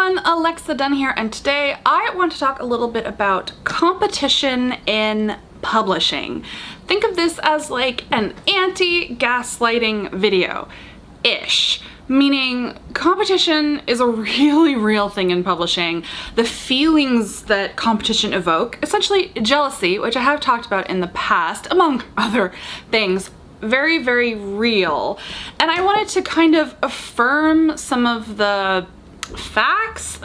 everyone, Alexa Donne here, and today I want to talk a little bit about competition in publishing. Think of this as like an anti-gaslighting video-ish. Meaning competition is a really real thing in publishing. The feelings that competition evoke, essentially jealousy, which I have talked about in the past, among other things, very, very real. And I wanted to kind of affirm some of the facts,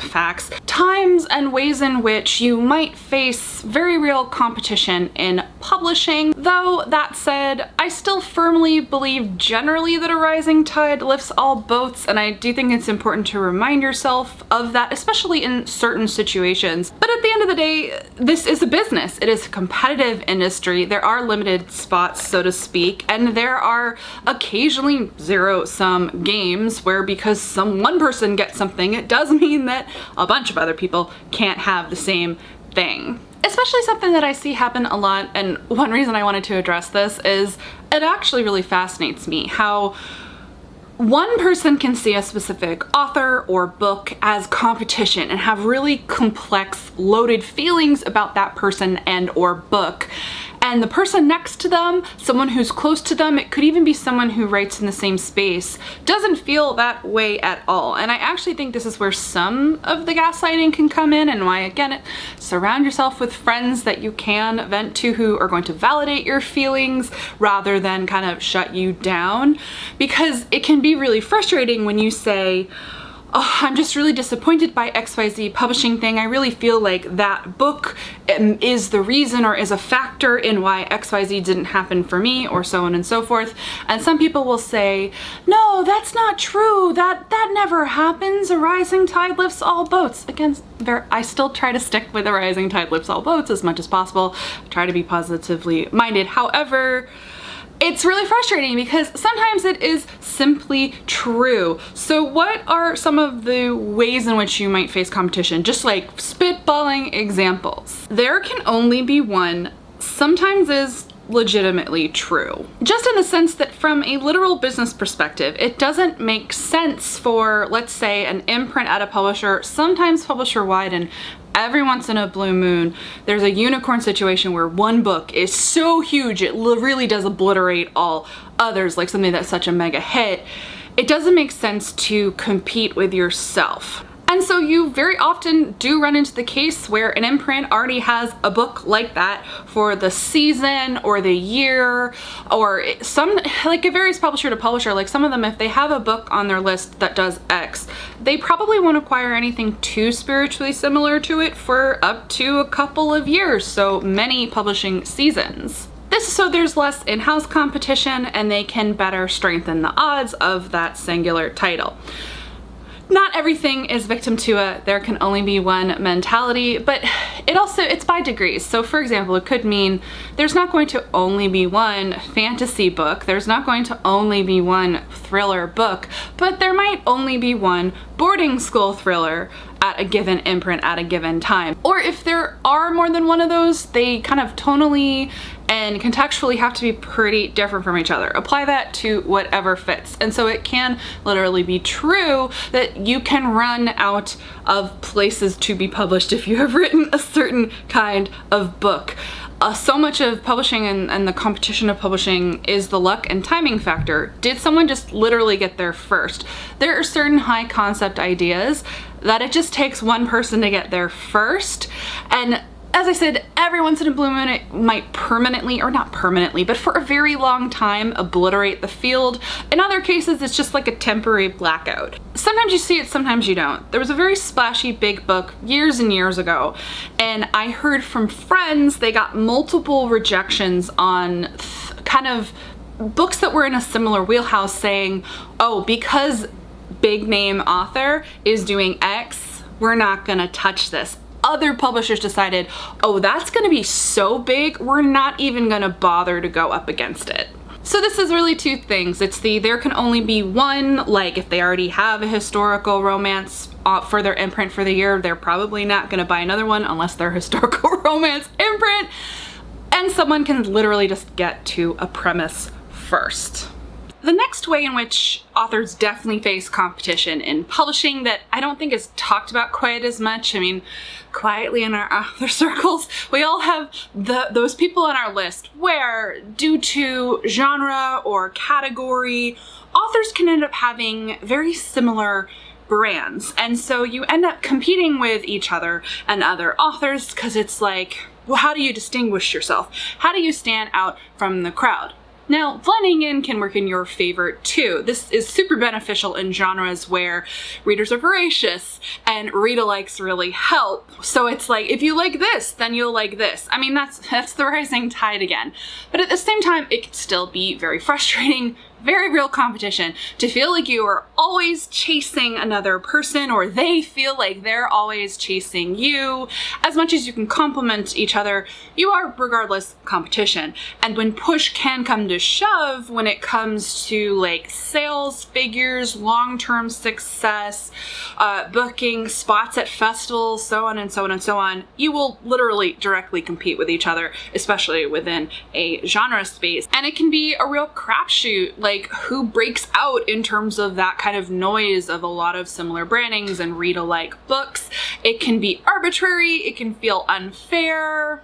times and ways in which you might face very real competition in publishing. Though that said, I still firmly believe generally that a rising tide lifts all boats, and I do think it's important to remind yourself of that, especially in certain situations. But at the end of the day, this is a business. It is a competitive industry. There are limited spots, so to speak, and there are occasionally zero-sum games where because one person gets something, it does mean that a bunch of other people can't have the same thing. Especially something that I see happen a lot, and one reason I wanted to address this is it actually really fascinates me how one person can see a specific author or book as competition and have really complex, loaded feelings about that person and or book. And the person next to them, someone who's close to them, it could even be someone who writes in the same space, doesn't feel that way at all. And I actually think this is where some of the gaslighting can come in, and why, again, surround yourself with friends that you can vent to who are going to validate your feelings rather than kind of shut you down. Because it can be really frustrating when you say, oh, I'm just really disappointed by XYZ publishing thing. I really feel like that book is the reason or is a factor in why XYZ didn't happen for me, or so on and so forth. And some people will say, no, that's not true. That never happens. A rising tide lifts all boats. Again, I still try to stick with a rising tide lifts all boats as much as possible. I try to be positively minded. However, it's really frustrating because sometimes it is simply true. So what are some of the ways in which you might face competition? Just like spitballing examples. There can only be one sometimes is legitimately true. Just in the sense that from a literal business perspective, it doesn't make sense for, let's say, an imprint at a publisher, sometimes publisher-wide, and every once in a blue moon, there's a unicorn situation where one book is so huge it really does obliterate all others, like something that's such a mega hit. It doesn't make sense to compete with yourself. And so you very often do run into the case where an imprint already has a book like that for the season or the year, or some, like it varies publisher to publisher. Like some of them, if they have a book on their list that does X, they probably won't acquire anything too spiritually similar to it for up to a couple of years, so many publishing seasons. So there's less in-house competition and they can better strengthen the odds of that singular title. Not everything is victim to a there can only be one mentality, but it's by degrees. So for example, it could mean there's not going to only be one fantasy book, there's not going to only be one thriller book, but there might only be one boarding school thriller at a given imprint at a given time. Or if there are more than one of those, they kind of tonally and contextually have to be pretty different from each other. Apply that to whatever fits. And so it can literally be true that you can run out of places to be published if you have written a certain kind of book. So much of publishing and the competition of publishing is the luck and timing factor. Did someone just literally get there first? There are certain high concept ideas that it just takes one person to get there first, and as I said, every once in a blue moon it might permanently, or not permanently, but for a very long time obliterate the field. In other cases, it's just like a temporary blackout. Sometimes you see it, sometimes you don't. There was a very splashy big book years and years ago, and I heard from friends they got multiple rejections on kind of books that were in a similar wheelhouse saying, oh, because big name author is doing X, we're not gonna touch this. Other publishers decided, oh, that's gonna be so big, we're not even gonna bother to go up against it. So this is really two things. It's the there can only be one, like if they already have a historical romance for their imprint for the year, they're probably not gonna buy another one unless they're historical romance imprint. And someone can literally just get to a premise first. The next way in which authors definitely face competition in publishing that I don't think is talked about quite as much, I mean, quietly in our author circles, we all have those people on our list where, due to genre or category, authors can end up having very similar brands. And so you end up competing with each other and other authors because it's like, well, how do you distinguish yourself? How do you stand out from the crowd? Now, blending in can work in your favor too. This is super beneficial in genres where readers are voracious and read-alikes really help. So it's like, if you like this, then you'll like this. I mean, that's the rising tide again. But at the same time, it can still be very frustrating, very real competition to feel like you are always chasing another person or they feel like they're always chasing you. As much as you can complement each other, you are regardless competition. And when push can come to shove, when it comes to like sales figures, long-term success, booking spots at festivals, so on and so on and so on, you will literally directly compete with each other, especially within a genre space. And it can be a real crapshoot, like who breaks out in terms of that kind of noise of a lot of similar brandings and read-alike books. It can be arbitrary, it can feel unfair,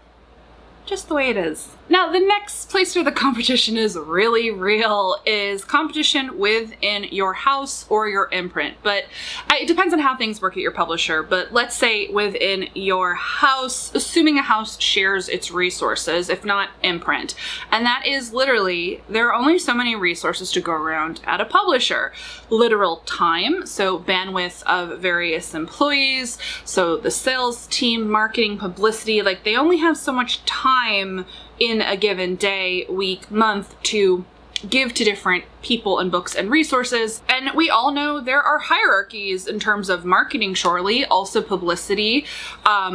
just the way it is. Now, the next place where the competition is really real is competition within your house or your imprint. But it depends on how things work at your publisher. But let's say within your house, assuming a house shares its resources, if not imprint. And that is literally, there are only so many resources to go around at a publisher. Literal time, so bandwidth of various employees, so the sales team, marketing, publicity, like they only have so much time in a given day, week, month to give to different people and books and resources. And we all know there are hierarchies in terms of marketing, surely, also publicity,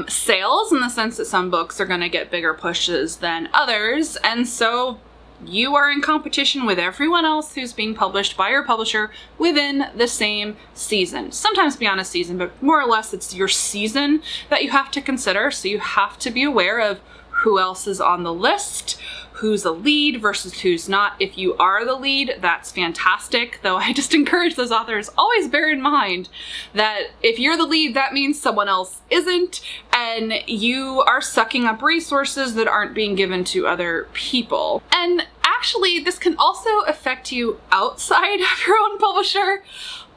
sales, in the sense that some books are going to get bigger pushes than others. And so you are in competition with everyone else who's being published by your publisher within the same season. Sometimes beyond a season, but more or less it's your season that you have to consider. So you have to be aware of who else is on the list, who's a lead versus who's not. If you are the lead, that's fantastic, though I just encourage those authors, always bear in mind that if you're the lead, that means someone else isn't, and you are sucking up resources that aren't being given to other people. And actually, this can also affect you outside of your own publisher.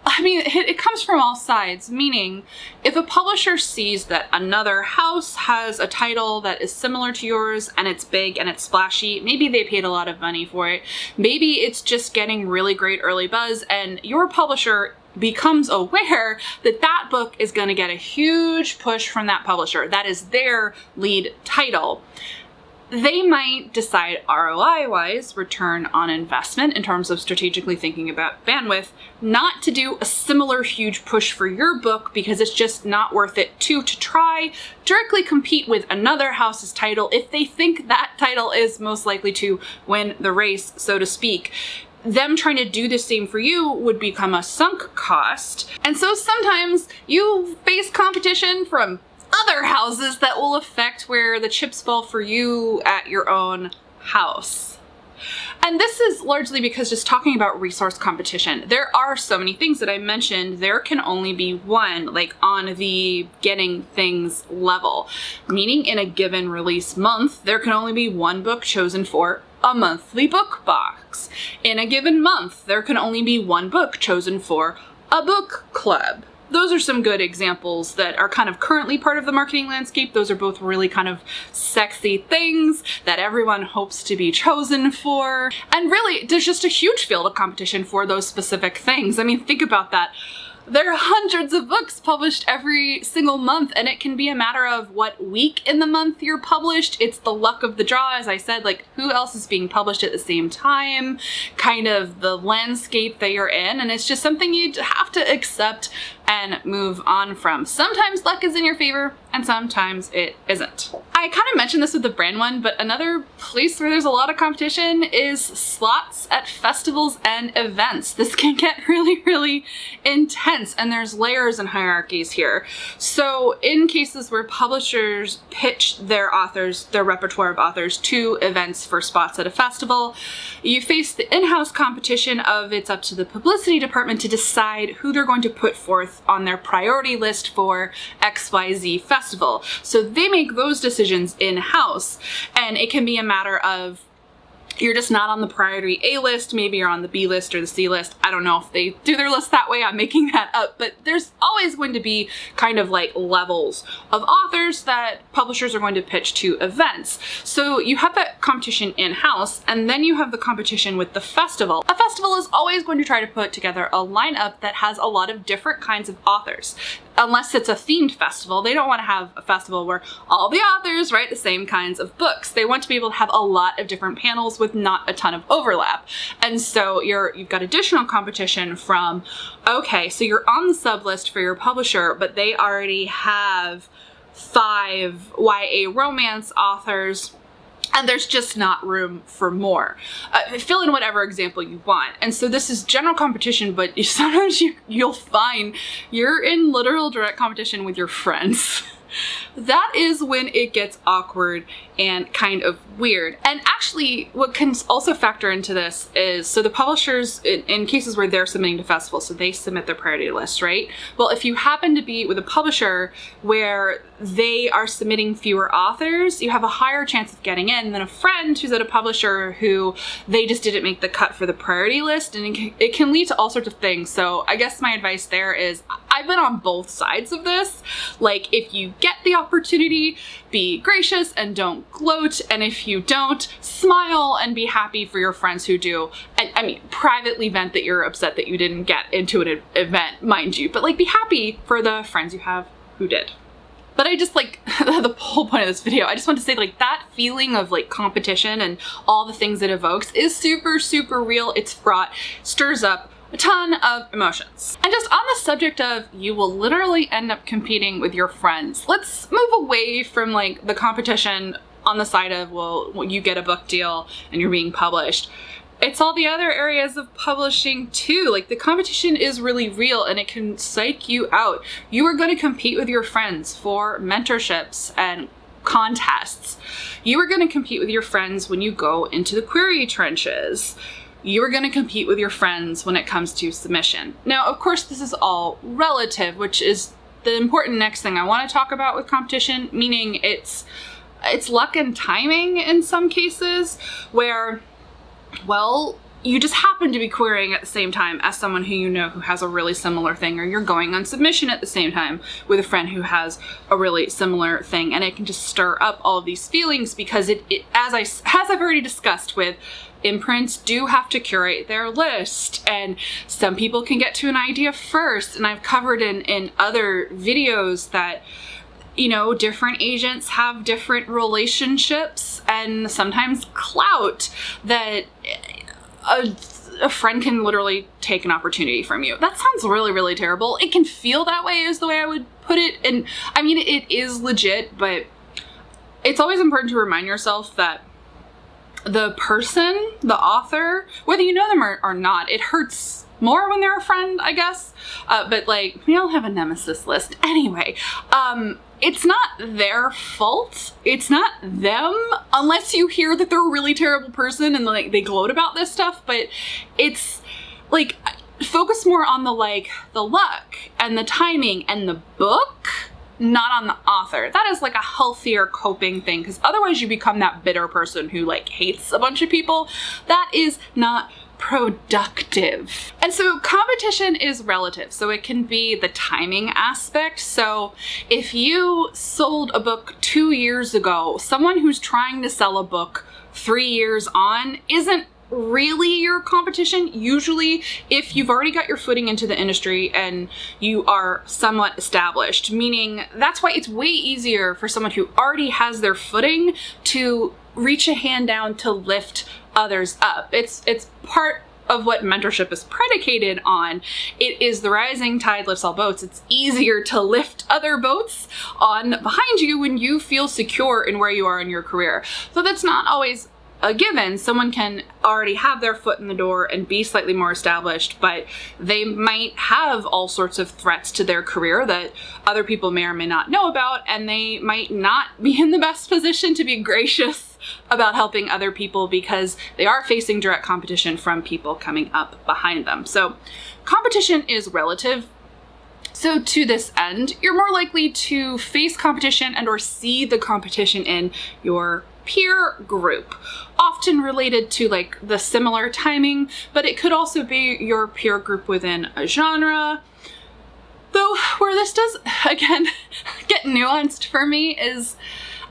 I mean, it comes from all sides, meaning if a publisher sees that another house has a title that is similar to yours and it's big and it's splashy, maybe they paid a lot of money for it, maybe it's just getting really great early buzz, and your publisher becomes aware that that book is going to get a huge push from that publisher. That is their lead title. They might decide ROI-wise, return on investment, in terms of strategically thinking about bandwidth, not to do a similar huge push for your book because it's just not worth it to try directly compete with another house's title if they think that title is most likely to win the race, so to speak. Them trying to do the same for you would become a sunk cost. And so sometimes you face competition from other houses that will affect where the chips fall for you at your own house. And this is largely because, just talking about resource competition, there are so many things that I mentioned, there can only be one, like on the getting things level. Meaning in a given release month, there can only be one book chosen for a monthly book box. In a given month, there can only be one book chosen for a book club. Those are some good examples that are kind of currently part of the marketing landscape. Those are both really kind of sexy things that everyone hopes to be chosen for. And really, there's just a huge field of competition for those specific things. I mean, think about that. There are hundreds of books published every single month, and it can be a matter of what week in the month you're published. It's the luck of the draw, as I said, like who else is being published at the same time, kind of the landscape that you're in, and it's just something you have to accept and move on from. Sometimes luck is in your favor and sometimes it isn't. I kind of mentioned this with the brand one, but another place where there's a lot of competition is slots at festivals and events. This can get really, really intense, and there's layers and hierarchies here. So in cases where publishers pitch their authors, their repertoire of authors, to events for spots at a festival, you face the in-house competition of it's up to the publicity department to decide who they're going to put forth on their priority list for XYZ festival. So they make those decisions in-house, and it can be a matter of you're just not on the priority A list, maybe you're on the B list or the C list. I don't know if they do their list that way, I'm making that up, but there's always going to be kind of like levels of authors that publishers are going to pitch to events. So you have that competition in-house, and then you have the competition with the festival. A festival is always going to try to put together a lineup that has a lot of different kinds of authors. Unless it's a themed festival, they don't want to have a festival where all the authors write the same kinds of books. They want to be able to have a lot of different panels with not a ton of overlap. And so you've got additional competition from, okay, so you're on the sub list for your publisher, but they already have 5 YA romance authors, and there's just not room for more. Fill in whatever example you want. And so this is general competition, but sometimes you'll find you're in literal direct competition with your friends. That is when it gets awkward and kind of weird. And actually, what can also factor into this is, so the publishers, in cases where they're submitting to festivals, so they submit their priority list, right? Well, if you happen to be with a publisher where they are submitting fewer authors, you have a higher chance of getting in than a friend who's at a publisher who they just didn't make the cut for the priority list, and it can lead to all sorts of things. So I guess my advice there is, I've been on both sides of this. Like, if you get the opportunity, be gracious and don't gloat, and if you don't, smile and be happy for your friends who do. I mean, privately vent that you're upset that you didn't get into an event, mind you, but like, be happy for the friends you have who did. But I just like, the whole point of this video, I just want to say like that feeling of like competition and all the things it evokes is super, super real. It's fraught, stirs up a ton of emotions. And just on the subject of you will literally end up competing with your friends, let's move away from like the competition on the side of, well, you get a book deal and you're being published. It's all the other areas of publishing too. Like, the competition is really real and it can psych you out. You are going to compete with your friends for mentorships and contests. You are going to compete with your friends when you go into the query trenches. You are going to compete with your friends when it comes to submission. Now, of course, this is all relative, which is the important next thing I want to talk about with competition, meaning it's luck and timing in some cases where, well, you just happen to be querying at the same time as someone who you know who has a really similar thing, or you're going on submission at the same time with a friend who has a really similar thing, and it can just stir up all of these feelings because as I've already discussed with imprints do have to curate their list, and some people can get to an idea first, and I've covered in other videos that, you know, different agents have different relationships and sometimes clout that a friend can literally take an opportunity from you. That sounds really, really terrible. It can feel that way is the way I would put it. And I mean, it is legit, but it's always important to remind yourself that the person, the author, whether you know them or not, it hurts more when they're a friend, I guess. But like, we all have a nemesis list anyway. It's not their fault. It's not them, unless you hear that they're a really terrible person and like they gloat about this stuff. But it's like, focus more on the luck and the timing and the book, not on the author. That is like a healthier coping thing, because otherwise you become that bitter person who like hates a bunch of people. That is not productive. And so competition is relative. So it can be the timing aspect. So if you sold a book 2 years ago, someone who's trying to sell a book 3 years on isn't really your competition. Usually, if you've already got your footing into the industry and you are somewhat established, meaning that's why it's way easier for someone who already has their footing to reach a hand down to lift others up. It's part of what mentorship is predicated on. It is the rising tide lifts all boats. It's easier to lift other boats on behind you when you feel secure in where you are in your career. So that's not always a given. Someone can already have their foot in the door and be slightly more established, but they might have all sorts of threats to their career that other people may or may not know about, and they might not be in the best position to be gracious about helping other people because they are facing direct competition from people coming up behind them. So competition is relative. So to this end, you're more likely to face competition and or see the competition in your peer group, often related to like the similar timing, but it could also be your peer group within a genre. Though where this does, again, get nuanced for me is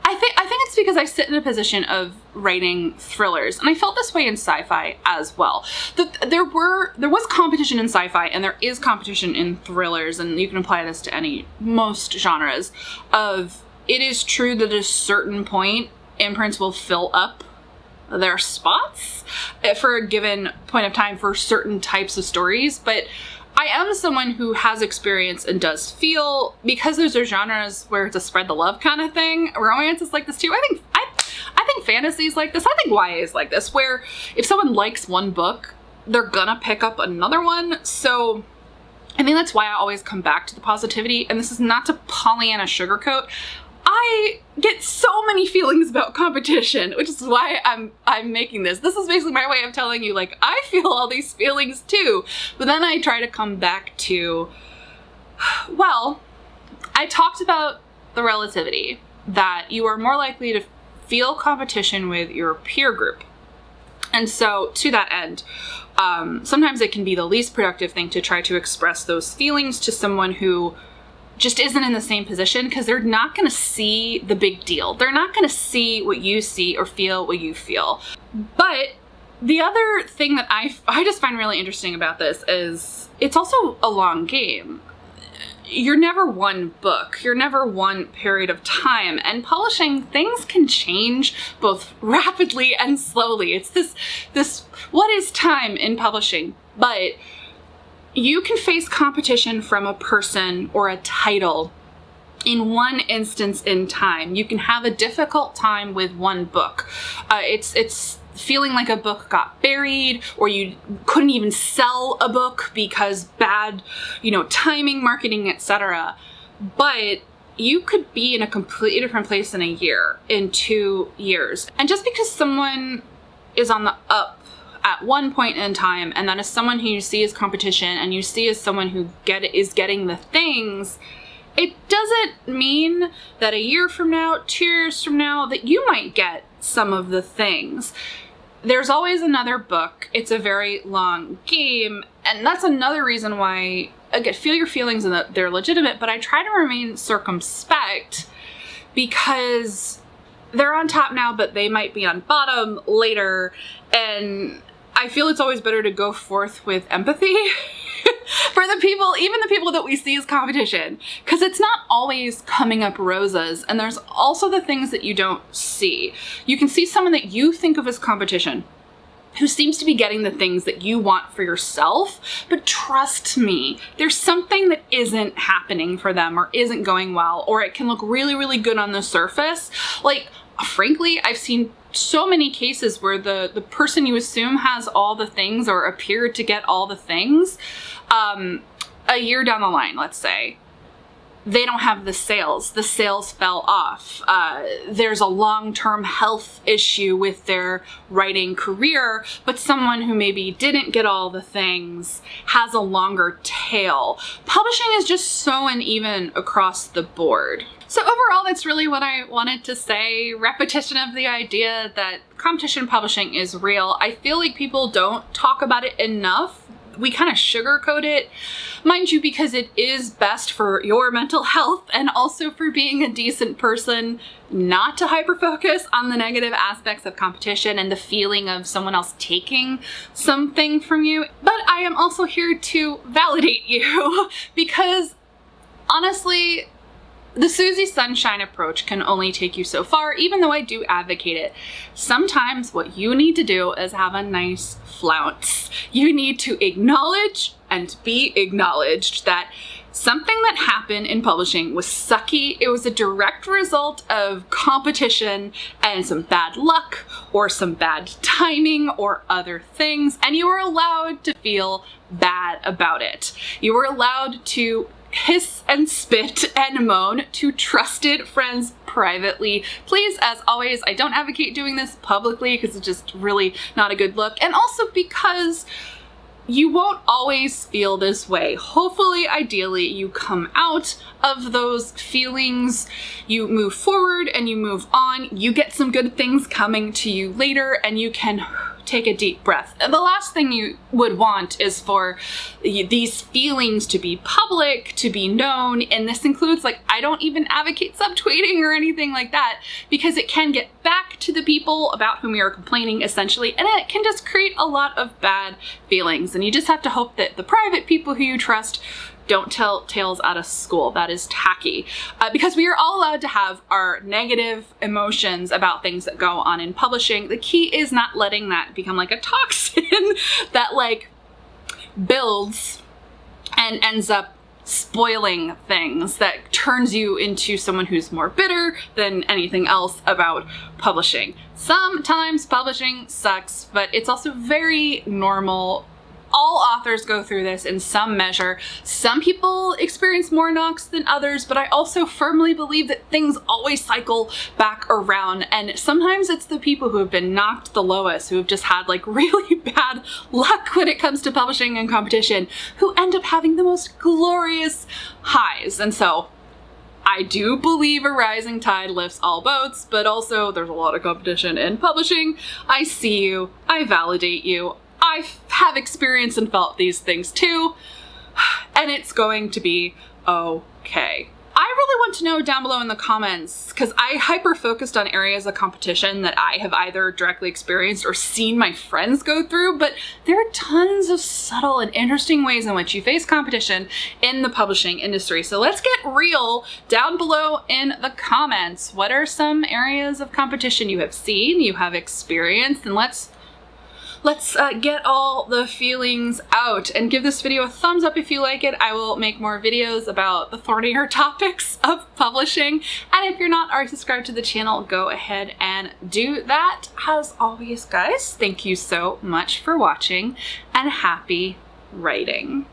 I think it's because I sit in a position of writing thrillers, and I felt this way in sci-fi as well. There was competition in sci-fi, and there is competition in thrillers, and you can apply this to most genres. It is true that at a certain point, imprints will fill up their spots for a given point of time for certain types of stories, but I am someone who has experience and does feel, because those are genres where it's a spread the love kind of thing. Romance is like this too. I think fantasy is like this. I think YA is like this, where if someone likes one book, they're gonna pick up another one. So I think that's why I always come back to the positivity, and this is not to Pollyanna sugarcoat. I get so many feelings about competition, which is why I'm making this. This is basically my way of telling you, like, I feel all these feelings too. But then I try to come back to, well, I talked about the relativity, that you are more likely to feel competition with your peer group. And so to that end, sometimes it can be the least productive thing to try to express those feelings to someone who just isn't in the same position, because they're not going to see the big deal. They're not going to see what you see or feel what you feel. But the other thing that I just find really interesting about this is it's also a long game. You're never one book. You're never one period of time. And publishing, things can change both rapidly and slowly. It's this what is time in publishing? But you can face competition from a person or a title in one instance in time. You can have a difficult time with one book. It's feeling like a book got buried, or you couldn't even sell a book because bad, timing, marketing, etc. But you could be in a completely different place in a year, in 2 years. And just because someone is on the up at one point in time, and that is someone who you see as competition and you see as someone who is getting the things, it doesn't mean that a year from now, 2 years from now, that you might get some of the things. There's always another book. It's a very long game, and that's another reason why, again, feel your feelings and that they're legitimate, but I try to remain circumspect, because they're on top now, but they might be on bottom later, and I feel it's always better to go forth with empathy for the people, even the people that we see as competition, because it's not always coming up roses, and there's also the things that you don't see. You can see someone that you think of as competition who seems to be getting the things that you want for yourself, but trust me, there's something that isn't happening for them or isn't going well, or it can look really, really good on the surface. Like, frankly, I've seen so many cases where the person you assume has all the things or appeared to get all the things, a year down the line, let's say, they don't have the sales fell off. There's a long-term health issue with their writing career, but someone who maybe didn't get all the things has a longer tail. Publishing is just so uneven across the board. So overall, that's really what I wanted to say. Repetition of the idea that competition publishing is real. I feel like people don't talk about it enough. We kind of sugarcoat it, mind you, because it is best for your mental health and also for being a decent person, not to hyper-focus on the negative aspects of competition and the feeling of someone else taking something from you. But I am also here to validate you because honestly, The Susie Sunshine approach can only take you so far, even though I do advocate it. Sometimes what you need to do is have a nice flounce. You need to acknowledge and be acknowledged that something that happened in publishing was sucky. It was a direct result of competition and some bad luck or some bad timing or other things, and you were allowed to feel bad about it. You were allowed to hiss and spit and moan to trusted friends privately. Please, as always, I don't advocate doing this publicly because it's just really not a good look, and also because you won't always feel this way. Hopefully, ideally, you come out of those feelings, you move forward and you move on, you get some good things coming to you later, and you can take a deep breath. And the last thing you would want is for these feelings to be public, to be known, and this includes, like, I don't even advocate subtweeting or anything like that, because it can get back to the people about whom you're complaining, essentially, and it can just create a lot of bad feelings. And you just have to hope that the private people who you trust don't tell tales out of school. That is tacky. Because we are all allowed to have our negative emotions about things that go on in publishing. The key is not letting that become like a toxin that like builds and ends up spoiling things, that turns you into someone who's more bitter than anything else about publishing. Sometimes publishing sucks, but it's also very normal. All authors go through this in some measure. Some people experience more knocks than others, but I also firmly believe that things always cycle back around, and sometimes it's the people who have been knocked the lowest, who have just had like really bad luck when it comes to publishing and competition, who end up having the most glorious highs. And so I do believe a rising tide lifts all boats, but also there's a lot of competition in publishing. I see you, I validate you. I have experienced and felt these things too, and it's going to be okay. I really want to know down below in the comments, because I hyper-focused on areas of competition that I have either directly experienced or seen my friends go through, but there are tons of subtle and interesting ways in which you face competition in the publishing industry. So let's get real down below in the comments. What are some areas of competition you have seen, you have experienced, and let's get all the feelings out, and give this video a thumbs up if you like it. I will make more videos about the thornier topics of publishing, and if you're not already subscribed to the channel, go ahead and do that. As always, guys, thank you so much for watching, and happy writing.